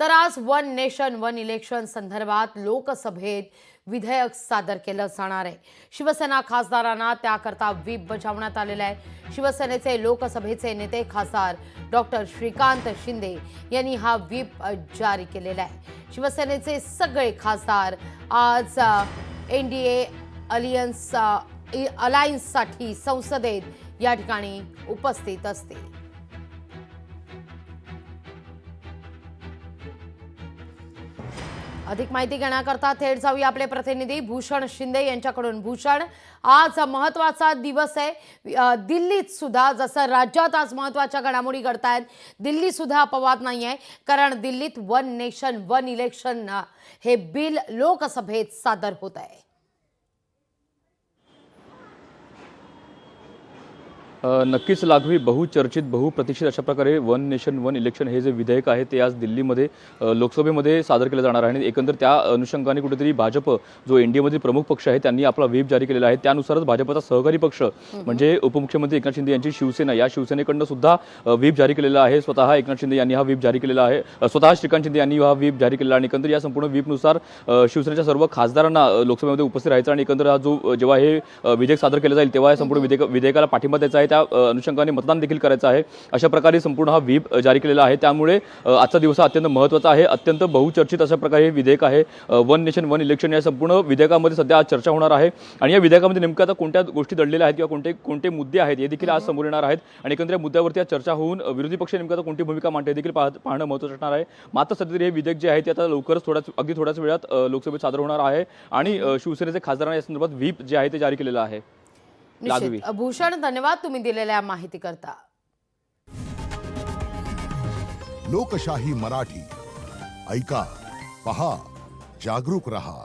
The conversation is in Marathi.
तर आज वन नेशन वन इलेक्शन संदर्भात लोकसभेत विधेयक सादर केलं जाणार आहे। शिवसेना खासदारांना त्याकरता व्हीप बजावण्यात आलेला आहे। शिवसेनेचे लोकसभेचे नेते खासदार डॉक्टर श्रीकांत शिंदे यांनी हा व्हीप जारी केलेला आहे। शिवसेनेचे सगळे खासदार आज एनडीए अलायन्ससाठी संसदेत या ठिकाणी उपस्थित असतील। अधिक माहिती घेण्याकरता थेट जाऊया आपले प्रतिनिधी भूषण शिंदे यांच्याकडून। भूषण, आज महत्त्वाचा दिवस आहे। दिल्लीत सुद्धा जसं राज्यात आज महत्त्वाच्या घडामोडी घडतायत, दिल्ली सुद्धा अपवाद नाही आहे, कारण दिल्लीत वन नेशन वन इलेक्शन हे बिल लोकसभेत सादर होत आहे। नक्कीच लागवी बहुचर्चित बहुप्रतीक्षित अशा प्रकारे वन नेशन वन इलेक्शन हे जे विधेयक आहे ते आज दिल्लीमध्ये लोकसभेमध्ये सादर केलं जाणार आहे। एकंदर त्या अनुषंगाने कुठेतरी भाजप जो एनडीएमधील प्रमुख पक्ष आहे त्यांनी आपला व्हीप जारी केलेला आहे। त्यानुसारच भाजपचा सहकारी पक्ष म्हणजे उपमुख्यमंत्री एकनाथ शिंदे यांची शिवसेना, या शिवसेनेकडून सुद्धा व्हीप जारी केलेला आहे। स्वतः एकनाथ शिंदे यांनी हा व्हीप जारी केलेला आहे, स्वतः श्रीकांत शिंदे यांनी हा व्हीप जारी केलेला आहे। एकंदर या संपूर्ण व्हीपनुसार शिवसेनेच्या सर्व खासदारांना लोकसभेमध्ये उपस्थित राहायचं आणि एकंदर हा जो जेव्हा हे विधेयक सादर केलं जाईल तेव्हा या संपूर्ण विधेयकाला पाठिंबा द्यायचा आहे, त्या अनुषंगाने मतदान देखील करायचं आहे। अशा प्रकारे संपूर्ण हा व्हीप जारी केलेला आहे। त्यामुळे आजचा दिवस अत्यंत महत्त्वाचा आहे, अत्यंत बहुचर्चित अशा प्रकारे हे विधेयक आहे। वन नेशन वन इलेक्शन या संपूर्ण विधेयकामध्ये सध्या आज चर्चा होणार आहे आणि या विधेयकामध्ये नेमकं आता कोणत्या गोष्टी दडलेल्या आहेत किंवा कोणते मुद्दे आहेत हे देखील आज समोर येणार आहेत आणि एकंदर या मुद्द्यावरती आज चर्चा होऊन विरोधी पक्ष नेमकं कोणती भूमिका मांडते हे देखील पाहणं महत्त्वाचं असणार आहे। मात्र सध्या तरी हे विधेयक जे आहे ते आता लवकरच अगदी थोड्याच वेळात लोकसभेत सादर होणार आहे आणि शिवसेनेचे खासदारांना या संदर्भात व्हीप जे आहे ते जारी केलेलं आहे। भूषण, धन्यवाद तुम्ही दिलेल्या माहिती करता। लोकशाही मराठी ऐका, पहा, जागरूक रहा।